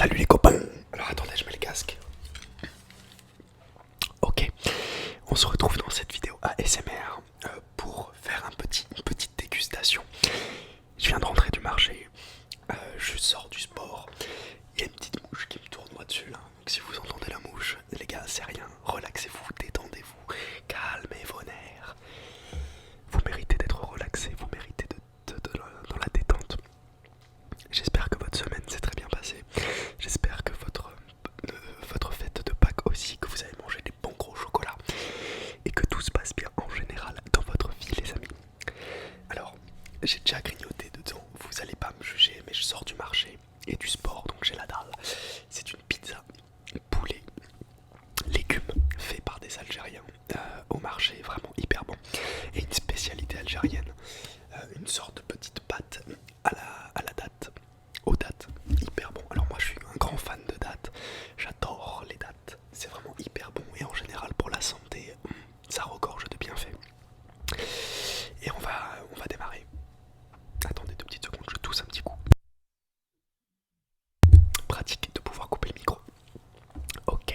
Salut les copains. Alors attendez, je mets le casque. Ok, on se retrouve dans cette vidéo ASMR pour faire une petite dégustation. Je viens de rentrer du marché, je sors du sport. Il y a une petite mouche qui me tournoie dessus là. Donc si vous entendez la mouche, les gars, c'est rien. Relaxez-vous, détendez-vous, calmez vos nerfs. Vous méritez d'être relaxé, vous méritez dans la détente. J'espère que votre semaine s'est très bien passée. J'espère que votre fête de Pâques aussi, que vous avez mangé des bons gros chocolats et que tout se passe bien en général dans votre vie, les amis. Alors, j'ai déjà grignoté dedans, vous allez pas me juger, mais je sors du marché et du sport, donc j'ai la dalle. C'est une pizza poulet légumes fait par des Algériens au marché, vraiment hyper bon. Et une spécialité algérienne, une sorte de petite pâte à la date, aux dattes, hyper bon. Alors moi je suis un grand fan de dattes, j'adore les dattes, c'est vraiment hyper bon et en général pour la santé, ça regorge de bienfaits. Et on va démarrer. Attendez 2 petites secondes, je tousse un petit coup. Pratique de pouvoir couper le micro. Ok.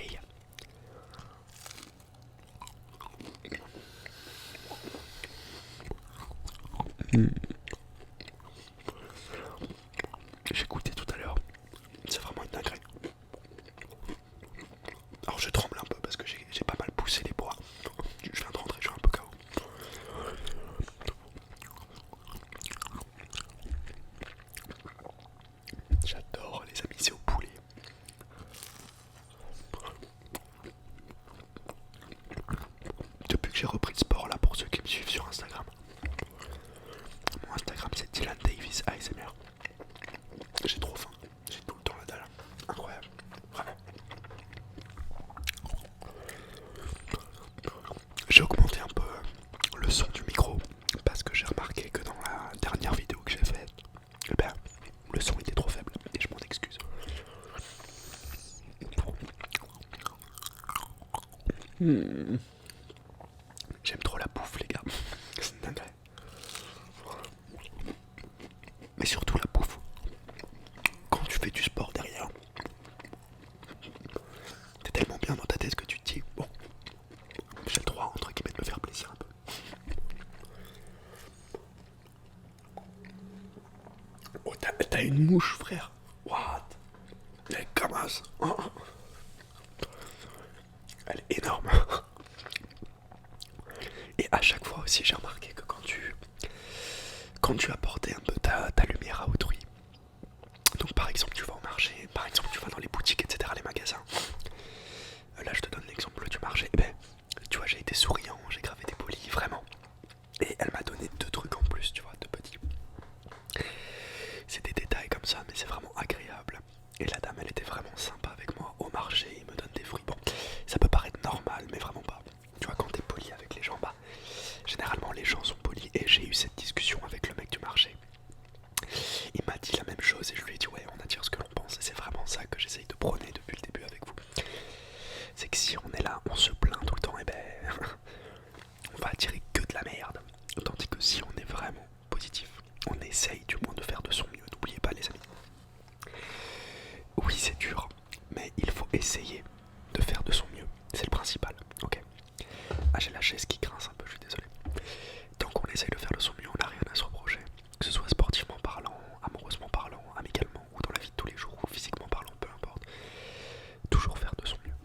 J'ai goûté tout à l'heure, c'est vraiment une dinguerie. Alors je tremble un peu parce que j'ai pas mal poussé les bois. Je viens de rentrer, je suis un peu KO. J'adore les amis, c'est au poulet. Depuis que j'ai repris le sport là, pour ceux qui me suivent sur Instagram. Mon Instagram c'est Dylan Davis ASMR. J'ai trop faim, j'ai tout le temps la dalle. Incroyable, vraiment. J'ai augmenté un peu le son du micro parce que j'ai remarqué que dans la dernière vidéo que j'ai faite, eh ben, le son était trop faible et je m'en excuse. J'aime trop la bouffe les gars, c'est une dinguerie. Mais surtout la bouffe. Quand tu fais du sport derrière, t'es tellement bien dans ta tête que tu te dis, bon, j'ai le droit entre guillemets de me faire plaisir un peu. Oh, t'as une mouche frère. What? Elle commence. Elle est énorme. Et à chaque fois aussi j'ai remarqué que quand tu apportais un peu ta lumière à autrui, donc par exemple tu vas au marché, par exemple tu vas dans les boutiques, etc., les magasins, là je te donne l'exemple du marché, eh ben, tu vois j'ai été souriant, j'ai gravé des polis, vraiment. Et elle m'a donné 2 trucs en plus, tu vois, 2 petits. C'est des détails comme ça, mais c'est vraiment agréable. Et la dame, elle était vraiment sympa avec moi au marché, il me donne des fruits. Bon, ça peut paraître normal, mais vraiment pas. Tu vois, quand t'es poli avec les gens, bah, généralement les gens sont polis. Et j'ai eu cette discussion avec le mec du marché. Il m'a dit la même chose et je lui ai dit ouais, on attire ce que l'on pense. Et c'est vraiment ça que j'essaye de prôner depuis le début avec vous. C'est que si on est là, on se plaint tout le temps, et ben, on va attirer que de la merde. Tandis que si on est vraiment positif, on essaye du moins de faire de son mieux. N'oubliez pas les amis. Oui c'est dur, mais il faut essayer de faire de son mieux. C'est le principal, ok. Ah j'ai la chaise qui grince un peu, je suis désolé. Tant qu'on essaye de faire de son mieux, on n'a rien à se reprocher. Que ce soit sportivement parlant, amoureusement parlant, amicalement, ou dans la vie de tous les jours, ou physiquement parlant, peu importe. Toujours faire de son mieux.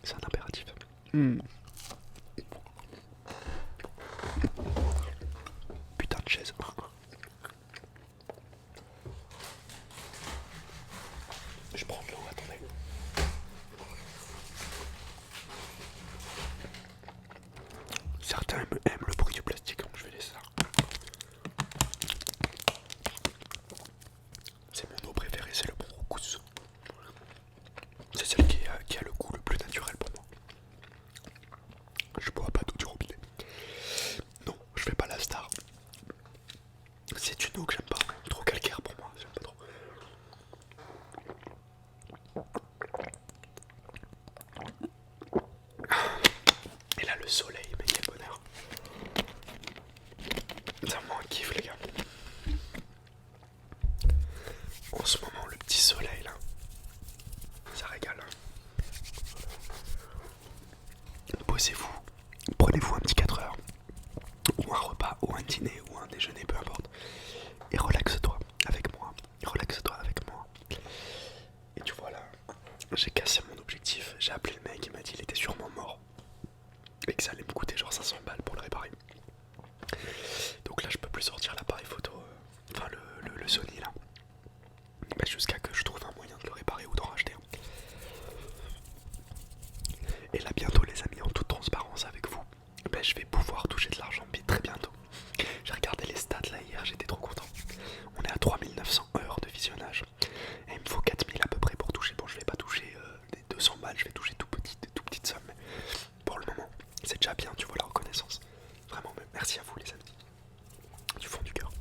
C'est un impératif. Putain de chaise. Je prends de l'eau, attendez. Certains aiment le bruit du plastique, donc je vais laisser ça. C'est mon eau préférée, c'est le bon roucous. C'est celle qui a le goût le plus naturel pour moi. Je bois pas d'eau du robinet. Non, je fais pas la star. C'est une eau que j'aime pas, trop calcaire pour moi, j'aime pas trop. Et là le soleil, mais quel bonheur. C'est vraiment un kiff les gars. En ce moment le petit soleil là, posez-vous, prenez-vous un petit 4 heures, ou un repas, ou un dîner, ou un déjeuner, peu importe, et relaxe-toi avec moi, relaxe-toi avec moi. Et tu vois là, j'ai cassé mon objectif, j'ai appelé le mec, il m'a dit il était sûrement mort, et que ça allait me coûter genre 500 balles pour le réparer. Donc là je peux plus sortir l'appareil photo, enfin le Sony là, bah, jusqu'à que je trouve un moyen de le réparer ou d'en racheter un. Et là bientôt les amis, en toute transparence avec vous, bah, je vais pouvoir toucher de l'argent très bientôt. J'ai regardé les stats là hier, j'étais trop content. On est à 3900 heures de visionnage. Et il me faut 4000 à peu près pour toucher. Bon, je vais pas toucher des 200 balles, je vais toucher tout petites sommes. Mais pour le moment, c'est déjà bien, tu vois, la reconnaissance. Vraiment, merci à vous les amis. Du fond du cœur.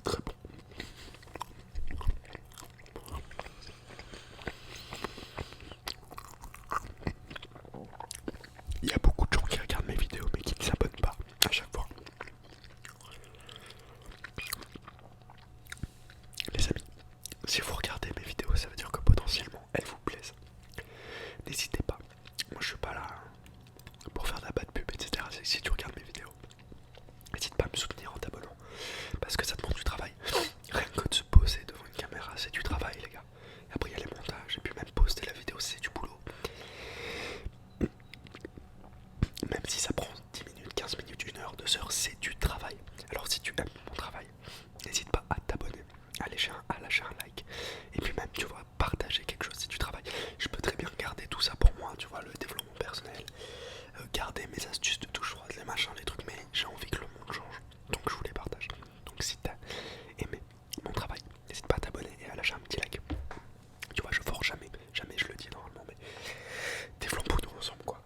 Très bon. Il y a beaucoup de gens qui regardent mes vidéos mais qui ne s'abonnent pas à chaque fois. Les amis, si vous regardez mes vidéos, ça veut dire que potentiellement elles vous plaisent. N'hésitez pas. Moi je suis pas là pour faire de la bad pub, etc. Si tu regardes mes vidéos, n'hésite pas à me soutenir en t'abonnant. Parce que ça demande du travail. Rien que de se poser devant une caméra, c'est du travail les gars. Et après il y a les montages, et puis même poster la vidéo, c'est du boulot. Même si ça prend 10 minutes, 15 minutes, 1 heure, 2 heures, c'est du travail. Alors si tu aimes mon travail, n'hésite pas à t'abonner, à lâcher un like. Et puis même, tu vois, partager quelque chose, c'est du travail. Je peux très bien garder tout ça pour moi, tu vois, le développement personnel, garder mes astuces de touche droite, les machins, les trucs, mais j'ai envie que le monde change. Donc je vous les partage. Donc si t'as aimé mon travail, n'hésite pas à t'abonner et à lâcher un petit like. Tu vois, je force jamais je le dis normalement, mais développons nous ensemble quoi.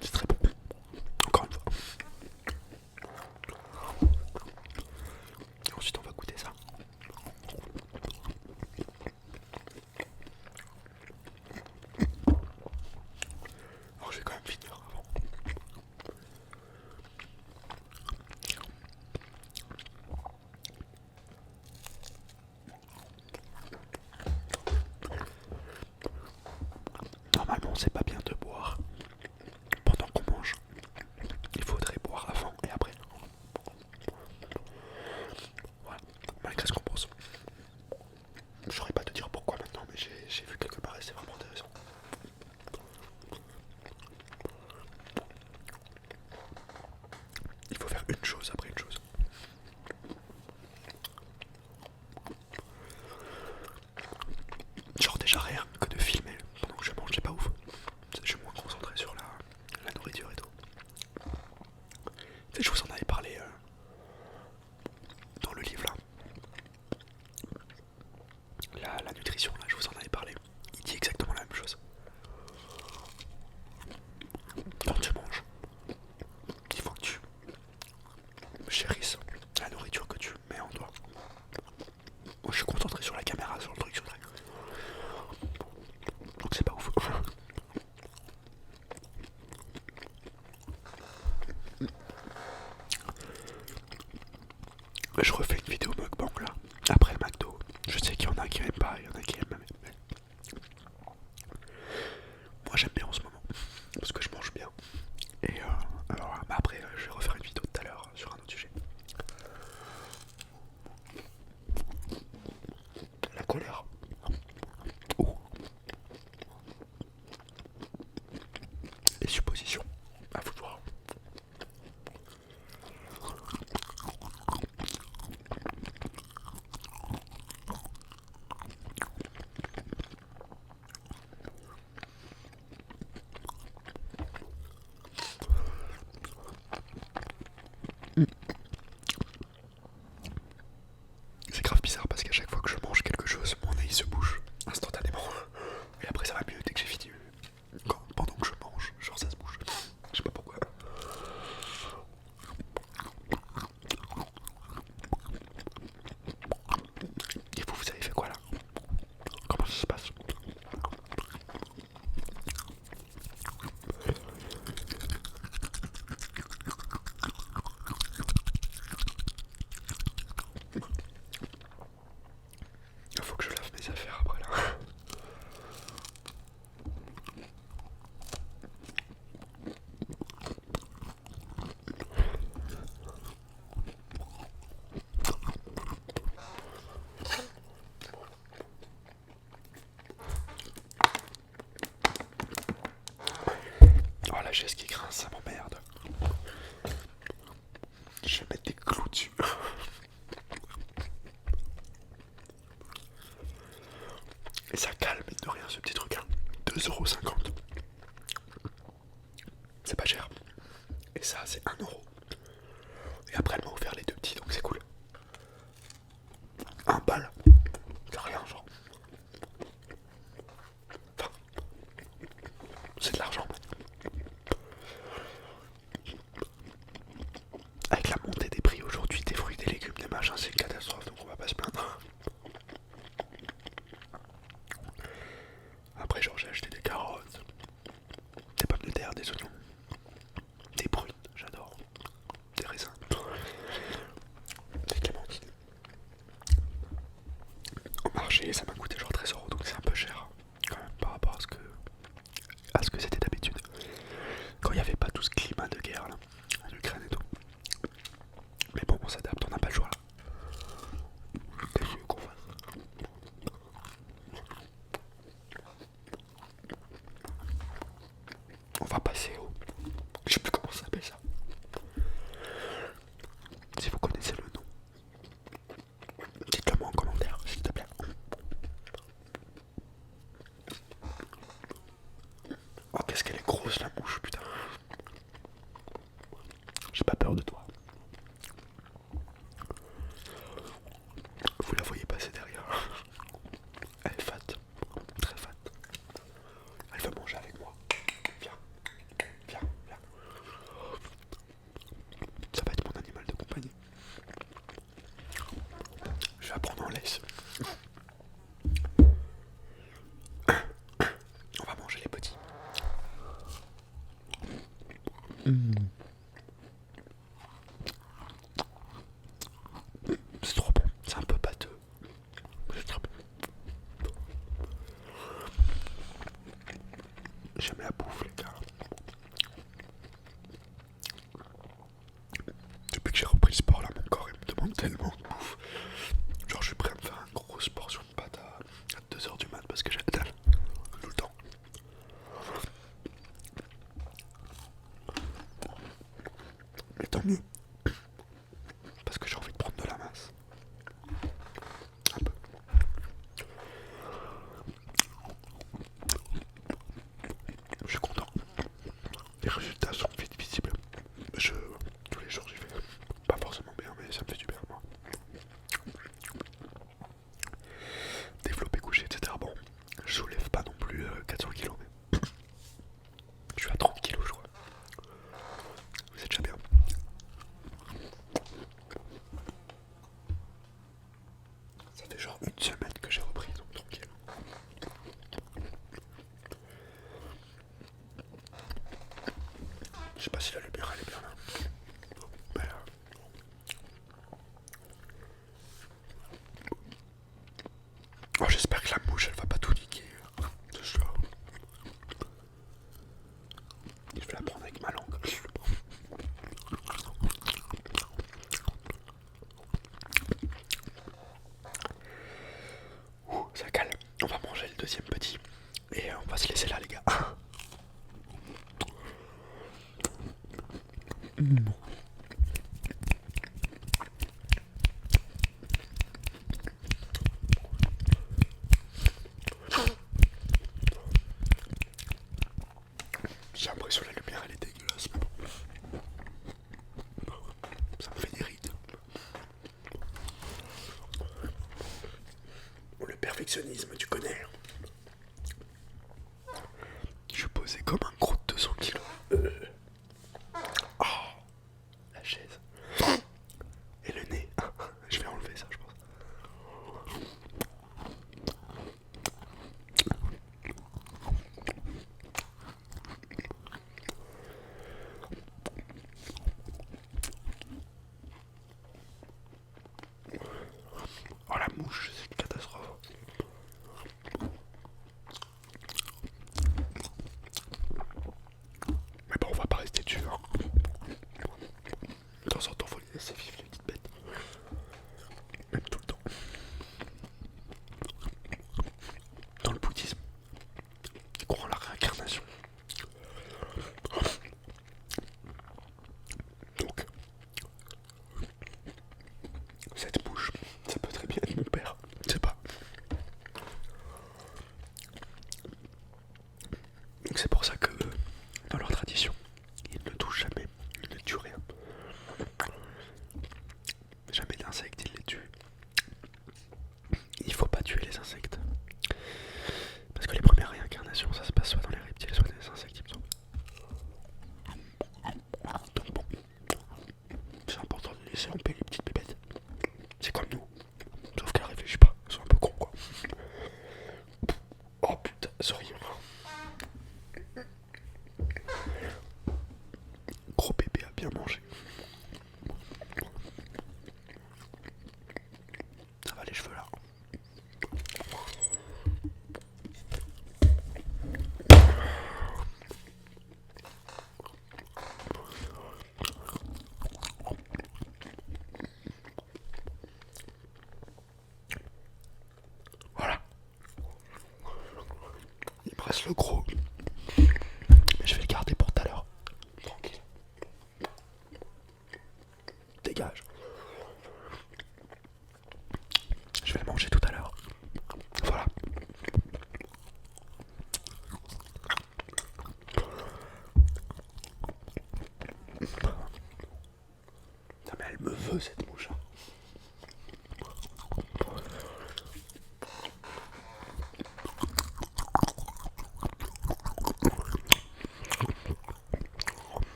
C'est très bon. Encore une fois. Et ensuite on va goûter ça. Alors je vais quand même finir avant. Normalement c'est pas bien de boire pendant qu'on mange. Il faudrait boire avant et après. Voilà, malgré ce qu'on pense. Je saurais pas te dire pourquoi maintenant, mais j'ai vu quelque part et c'est vraiment intéressant. Il faut faire une chose après une chose. Genre déjà rien que de filmer pendant que je mange, c'est pas ouf. Je suis moins concentré sur la nourriture et tout. Je vous en avais parlé dans le livre là. La nutrition là, je vous en avais parlé. Il dit exactement la même chose. Quand tu manges, il faut que tu chérisses la nourriture que tu mets en toi. Moi je suis concentré sur la caméra, sur le truc, sur le truc. Donc c'est pas ouf. Je refais une vidéo mukbang là, après le McDo. Je sais qu'il y en a qui aiment pas, il y en a qui aiment. Mais moi j'aime bien en ce moment, parce que je mange bien. Et alors, bah après je vais refaire une vidéo tout à l'heure sur un autre sujet. La colère. Oh. Les suppositions. À vous de voir. ça m'a coûté genre 13 € donc c'est un peu cher quand même par rapport à ce que c'était d'habitude. Quand il n'y avait pas tout ce climat de guerre là, en Ukraine et tout. Mais bon, on s'adapte, on n'a pas le choix là. Qu'est-ce que qu'on fasse? On va passer au... Je sais plus comment ça s'appelle ça. Si vous connaissez le nom, dites-le moi en commentaire, s'il te plaît. Oh, qu'est-ce qu'elle est grosse la mouche, putain. J'ai pas peur de toi. Vous la voyez passer derrière. Elle est fat, très fat. Elle veut manger avec moi. Viens, viens, viens. Ça va être mon animal de compagnie. Je vais la prendre en laisse. On va manger les petits. C'est trop bon, c'est un peu pâteux. C'est très bon. J'aime la bouffe, les gars. Depuis que j'ai repris le sport, là, mon corps il me demande tellement de bouffe. Genre, je suis prêt à me faire une grosse portion de pâtes à 2h du mat parce que j'ai la dalle tout le temps. Mais tant mieux. Parce que j'ai envie de prendre de la masse. Un peu. Je suis content. Les résultats sont vite visibles. Tous les jours j'y vais. Pas forcément bien, mais ça me fait du bien moi. Développé couché, etc. Bon, je soulève pas non plus 400 kilos, mais je suis à 30 kilos, je crois. C'est déjà bien. Ça fait genre une semaine que j'ai repris, donc tranquille. Je sais pas si la lumière elle est bien là. Mais oh, j'espère que la mouche elle va pas tout niquer. Je vais la prendre avec ma langue. Ouh, ça calme. On va manger le deuxième petit. Et on va se laisser là les gars. J'ai l'impression que la lumière elle est dégueulasse, mais bon. Ça me fait des rides. Le perfectionnisme, tu connais. Je suis posé comme un gros de 200 kilos. Oh, la chaise. Et le nez. Je vais enlever ça, je pense. Oh la mouche, c'est une catastrophe. Mais bon, on va pas rester dessus. Hein. De temps en temps, faut les laisser vivre les petites bêtes. Même tout le temps. Dans le bouddhisme, ils croient en la réincarnation. Donc, cette mouche, ça peut très bien être mon père. Je sais pas. Donc c'est pour ça que dans leur tradition, ils ne touchent jamais, ils ne tuent rien. Jamais d'insectes, ils les tuent. Il faut pas tuer les insectes. Parce que les premières réincarnations, ça se passe soit dans les reptiles, soit dans les insectes, il me semble. Donc bon, c'est important de laisser en paix les petites bébêtes. C'est comme nous. Sauf qu'elles réfléchissent pas, elles sont un peu cons quoi. Oh putain, sorry. Gros bébé a bien mangé. Ça va les cheveux là. reste le gros. Mais je vais le garder pour tout à l'heure. Tranquille. Dégage. Je vais le manger tout à l'heure. Voilà. Non mais elle me veut cette mouche.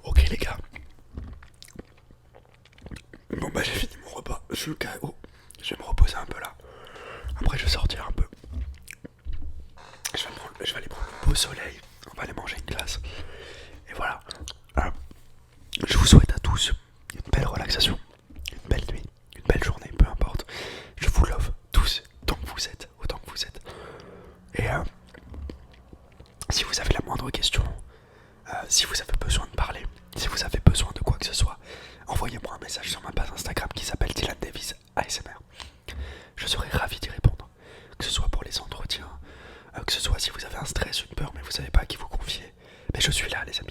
Ok les gars. Bon bah j'ai fini mon repas. Je suis KO. Je vais me reposer un peu là. Après je vais sortir un peu. Je vais aller prendre le beau soleil. On va aller manger une glace. Et voilà. Je vous souhaite à tous une belle relaxation, une belle nuit, une belle journée, peu importe. Je vous love tous, tant que vous êtes, autant que vous êtes. Et si vous avez la moindre question, si vous avez besoin de parler, si vous avez besoin de quoi que ce soit, envoyez-moi un message sur ma page Instagram qui s'appelle Dylan Davis ASMR. Je serai ravi d'y répondre, que ce soit pour les entretiens, que ce soit si vous avez un stress, une peur, mais vous savez pas à qui vous confier. Mais je suis là les amis.